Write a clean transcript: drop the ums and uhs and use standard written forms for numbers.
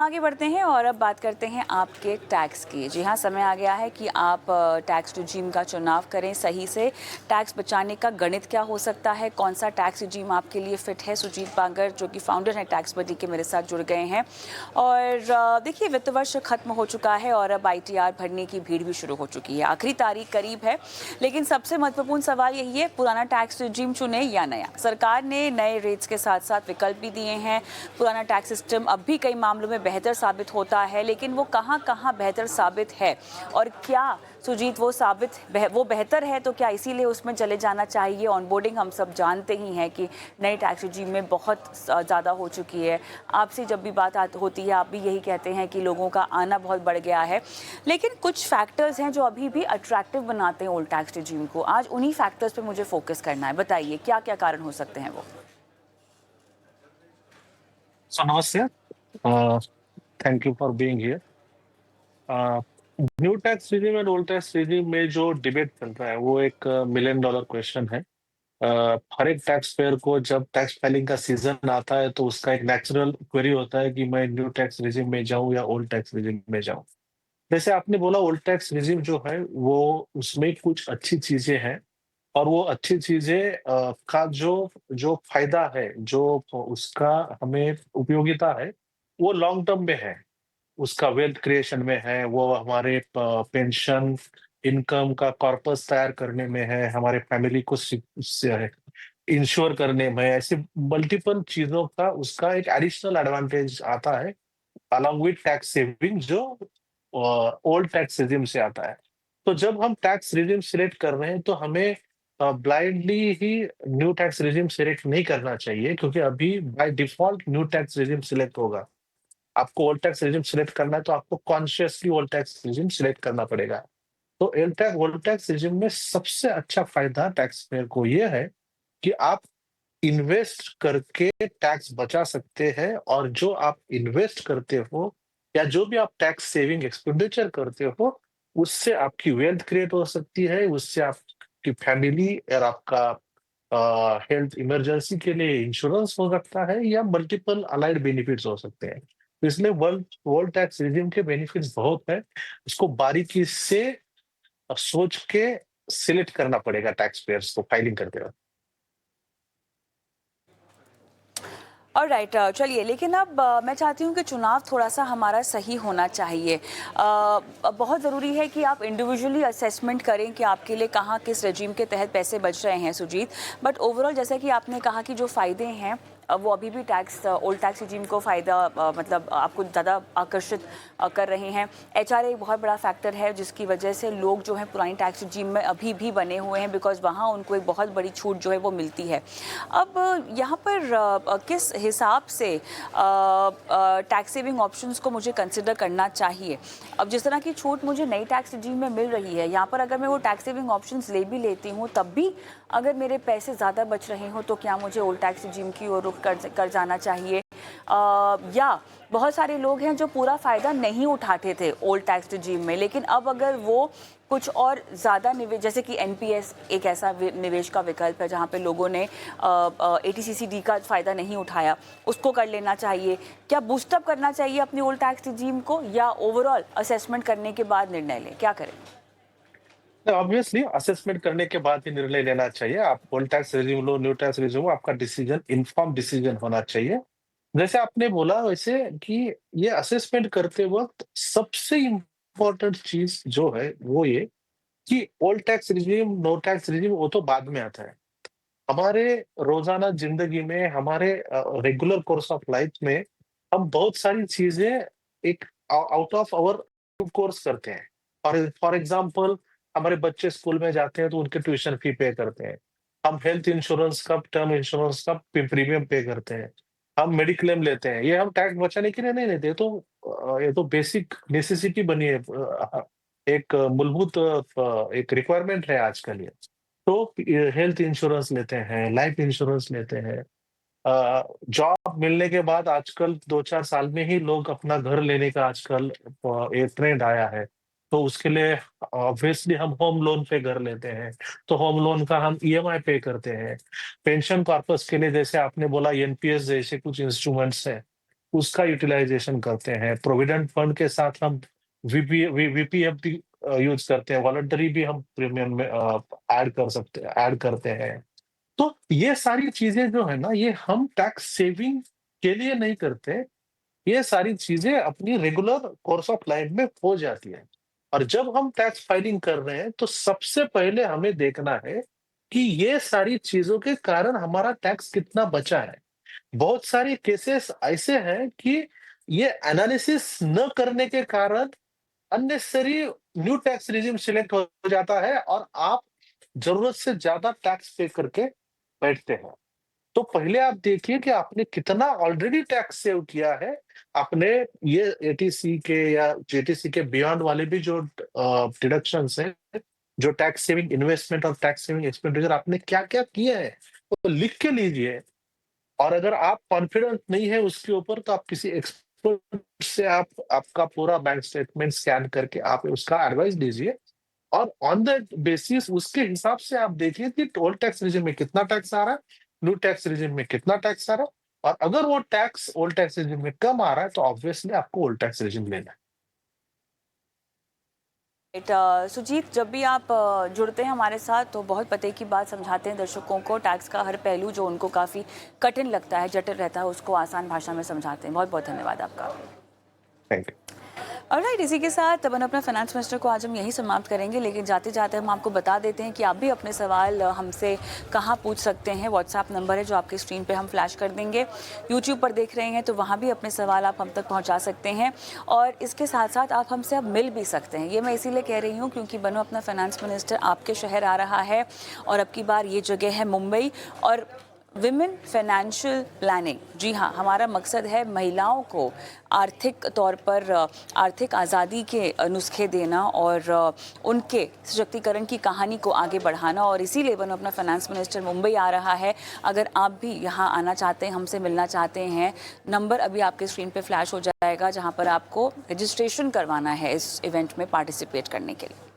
आगे बढ़ते हैं और अब बात करते हैं आपके टैक्स की। जी हाँ, समय आ गया है कि आप टैक्स रिजीम का चुनाव करें सही से। टैक्स बचाने का गणित क्या हो सकता है, कौन सा टैक्स रिजीम आपके लिए फिट है? सुजीत बांगर जो कि फाउंडर हैं टैक्स बडी के, मेरे साथ जुड़ गए हैं। और देखिए, वित्त वर्ष खत्म हो चुका है और अब ITR भरने की भीड़ भी शुरू हो चुकी है। आखिरी तारीख करीब है, लेकिन सबसे महत्वपूर्ण सवाल यही है, पुराना टैक्स रिजीम चुने या नया? सरकार ने नए रेट्स के साथ साथ विकल्प भी दिए हैं। पुराना टैक्स सिस्टम अब भी कई मामलों में बेहतर साबित होता है, लेकिन वो कहाँ कहाँ बेहतर साबित है और क्या सुजीत वो बेहतर है, तो क्या इसीलिए उसमें चले जाना चाहिए? ऑनबोर्डिंग हम सब जानते ही हैं कि नई टैक्स रिजीम में बहुत ज़्यादा हो चुकी है। आपसे जब भी बात होती है, आप भी यही कहते हैं कि लोगों का आना बहुत बढ़ गया है, लेकिन कुछ फैक्टर्स हैं जो अभी भी अट्रैक्टिव बनाते हैं ओल्ड टैक्स रिजीम को। आज उन्हीं फैक्टर्स पे मुझे फोकस करना है। बताइए क्या क्या कारण हो सकते हैं वो? So नमस्ते, thank you for being here. New tax regime and old tax regime में जो डिबेट चल रहा है वो एक मिलियन डॉलर क्वेश्चन है। हर एक टैक्स पेयर को जब टैक्स फाइलिंग का सीजन आता है तो उसका एक नेचुरल क्वेरी होता है कि मैं न्यू टैक्स रिजिम में जाऊं या ओल्ड टैक्स रिजिम में जाऊं। जैसे आपने बोला, ओल्ड टैक्स रिजिम जो है वो उसमें कुछ अच्छी चीजें हैं और वो अच्छी चीजें का जो जो फायदा है, जो उसका हमें उपयोगिता है, वो लॉन्ग टर्म में है। उसका वेल्थ क्रिएशन में है, वो हमारे पेंशन इनकम का कॉर्पस तैयार करने में है, हमारे फैमिली को इंश्योर करने में, ऐसे मल्टीपल चीजों का उसका एक एडिशनल एडवांटेज आता है अलॉन्ग विद टैक्स सेविंग जो ओल्ड टैक्स रिजिम से आता है। तो जब हम टैक्स रिजिम सिलेक्ट कर रहे हैं तो हमें ब्लाइंडली ही न्यू टैक्स रिजिम सिलेक्ट नहीं करना चाहिए, क्योंकि अभी by default new tax regime select होगा। आपको ओल्ड टैक्स रिजिम सिलेक्ट करना है तो आपको consciously old tax regime select करना पड़ेगा। तो ओल्ड टैक्स रिजिम में सबसे अच्छा फायदा टैक्स पेयर को यह है कि आप इन्वेस्ट करके टैक्स बचा सकते हैं, और जो आप इन्वेस्ट करते हो या जो भी आप टैक्स सेविंग एक्सपेंडिचर करते हो, उससे आपकी वेल्थ क्रिएट हो सकती है, उससे आपकी फैमिली और आपका हेल्थ इमरजेंसी के लिए इंश्योरेंस हो सकता है, या मल्टीपल अलाइड बेनिफिट्स हो सकते हैं। तो इसलिए वर्ल्ड वर्ल्ड टैक्स रिजिम के बेनिफिट्स बहुत है। उसको बारीकी से सोच के सिलेक्ट करना पड़ेगा टैक्स पेयर्स को फाइलिंग करते वक्त। ऑलराइट, चलिए, लेकिन अब मैं चाहती हूँ कि चुनाव थोड़ा-सा हमारा सही होना चाहिए। बहुत ज़रूरी है कि आप इंडिविजुअली असेसमेंट करें कि आपके लिए कहाँ किस रेजीम के तहत पैसे बच रहे हैं, सुजीत। बट ओवरऑल जैसा कि आपने कहा कि जो फ़ायदे हैं वो अभी भी ओल्ड टैक्स रेजीम को फ़ायदा मतलब आपको ज़्यादा आकर्षित कर रहे हैं। HRA एक बहुत बड़ा फैक्टर है जिसकी वजह से लोग जो हैं पुरानी टैक्स रेजीम में अभी भी बने हुए हैं, बिकॉज़ वहाँ उनको एक बहुत बड़ी छूट जो है वो मिलती है। अब यहाँ पर किस हिसाब से टैक्स सेविंग ऑप्शंस को मुझे कंसिडर करना चाहिए? अब जिस तरह की छूट मुझे नई टैक्स रिजीम में मिल रही है, यहाँ पर अगर मैं वो टैक्स सेविंग ऑप्शंस ले भी लेती हूँ, तब भी अगर मेरे पैसे ज़्यादा बच रहे हों, तो क्या मुझे ओल्ड टैक्स रिजीम की ओर रुख कर जाना चाहिए? या बहुत सारे लोग हैं जो पूरा फ़ायदा नहीं उठाते थे ओल्ड टैक्स रिजीम में, लेकिन अब अगर वो कुछ और ज़्यादा निवेश, जैसे कि NPS एक ऐसा निवेश का विकल्प है जहाँ पे लोगों ने ATCCD का फ़ायदा नहीं उठाया, उसको कर लेना चाहिए। क्या बूस्टअप करना चाहिए अपनी ओल्ड टैक्स रिजीम को, या ओवरऑल असेसमेंट करने के बाद निर्णय लें? क्या करें? ऑब्वियसली असेसमेंट करने के बाद ही निर्णय लेना चाहिए। आप ओल्ड टैक्स रिज्यूम लो, न्यू टैक्स रिज्यूम, आपका डिसीजन इन्फॉर्म डिसीजन होना चाहिए। जैसे आपने बोला वैसे कि ये असेसमेंट करते वक्त सबसे इम्पोर्टेंट चीज जो है वो ये कि old tax regime, no tax regime वो तो बाद में आता है। हमारे रोजाना जिंदगी में, हमारे रेगुलर कोर्स ऑफ लाइफ में हम बहुत सारी चीजें एक आउट ऑफ आवर कोर्स करते हैं। और फॉर एग्जांपल, हमारे बच्चे स्कूल में जाते हैं तो उनके ट्यूशन फी पे करते हैं। हम हेल्थ इंश्योरेंस का, टर्म इंश्योरेंस का प्रीमियम पे करते हैं। हम मेडिक्लेम लेते हैं, ये हम टैक्स बचाने के लिए नहीं लेते। ये तो बेसिक नेसेसिटी बनी है, एक मूलभूत एक रिक्वायरमेंट है आजकल ये। तो हेल्थ इंश्योरेंस लेते हैं, लाइफ इंश्योरेंस लेते हैं। जॉब मिलने के बाद आजकल 2-4 साल में ही लोग अपना घर लेने का आजकल एक ट्रेंड आया है। तो उसके लिए ऑब्वियसली हम होम लोन पे घर लेते हैं, तो होम लोन का हम EMI पे करते हैं। पेंशन पर्पस के लिए जैसे आपने बोला, NPS जैसे कुछ इंस्ट्रूमेंट्स हैं, उसका यूटिलाइजेशन करते हैं। प्रोविडेंट फंड के साथ हम वीपीएफ भी यूज करते हैं, वॉलंटरी भी हम प्रीमियम में ऐड करते हैं। तो ये सारी चीजें जो है ना, ये हम टैक्स सेविंग के लिए नहीं करते, ये सारी चीजें अपनी रेगुलर कोर्स ऑफ लाइफ में हो जाती है। और जब हम टैक्स फाइलिंग कर रहे हैं तो सबसे पहले हमें देखना है कि ये सारी चीजों के कारण हमारा टैक्स कितना बचा है। बहुत सारे केसेस ऐसे हैं कि ये एनालिसिस न करने के कारण unnecessary new tax regime select हो जाता है और आप जरूरत से ज्यादा टैक्स पे करके बैठते हैं। तो पहले आप देखिए कि आपने कितना ऑलरेडी टैक्स सेव किया है। आपने ये एटीसी के या जेटीसी के बियॉन्ड वाले भी जो डिडक्शंस हैं, जो टैक्स सेविंग इन्वेस्टमेंट और टैक्स सेविंग एक्सपेंडिचर आपने क्या क्या किए हैं, वो लिख के लीजिए। और अगर आप कॉन्फिडेंट नहीं है उसके ऊपर, तो आप किसी एक्सपर्ट से आप आपका पूरा बैंक स्टेटमेंट स्कैन करके आप उसका एडवाइस लीजिए। और ऑन दैट बेसिस उसके हिसाब से आप देखिए कि ओल्ड टैक्स रिजिम में कितना टैक्स आ रहा है, न्यू टैक्स रिजिम में कितना टैक्स आ रहा है। और अगर वो टैक्स ओल्ड टैक्स रिजिम में कम आ रहा है तो ऑब्वियसली आपको ओल्ड टैक्स रिजिम लेना है। सुजीत, जब भी आप जुड़ते हैं हमारे साथ तो बहुत पते की बात समझाते हैं दर्शकों को। टैक्स का हर पहलू जो उनको काफ़ी कठिन लगता है, जटिल रहता है, उसको आसान भाषा में समझाते हैं। बहुत बहुत धन्यवाद आपका। Thank you. ऑलराइट, इसी के साथ अपन अपना फाइनेंस मिनिस्टर को आज हम यही समाप्त करेंगे, लेकिन जाते जाते हम आपको बता देते हैं कि आप भी अपने सवाल हमसे कहाँ पूछ सकते हैं। व्हाट्सएप नंबर है जो आपकी स्क्रीन पे हम फ्लैश कर देंगे। यूट्यूब पर देख रहे हैं तो वहाँ भी अपने सवाल आप हम तक पहुँचा सकते हैं। और इसके साथ साथ आप हमसे अब मिल भी सकते हैं। ये मैं इसीलिए कह रही हूँ क्योंकि बनो अपना फाइनेंस मिनिस्टर आपके शहर आ रहा है और अब की बार ये जगह है मुंबई। और विमेन फाइनेंशियल प्लानिंग, जी हाँ, हमारा मकसद है महिलाओं को आर्थिक तौर पर आर्थिक आज़ादी के नुस्खे देना और उनके सशक्तिकरण की कहानी को आगे बढ़ाना। और इसीलिए बनो अपना फाइनेंस मिनिस्टर मुंबई आ रहा है। अगर आप भी यहाँ आना चाहते हैं, हमसे मिलना चाहते हैं, नंबर अभी आपके स्क्रीन पे फ्लैश हो जाएगा जहाँ पर आपको रजिस्ट्रेशन करवाना है इस इवेंट में पार्टिसिपेट करने के लिए।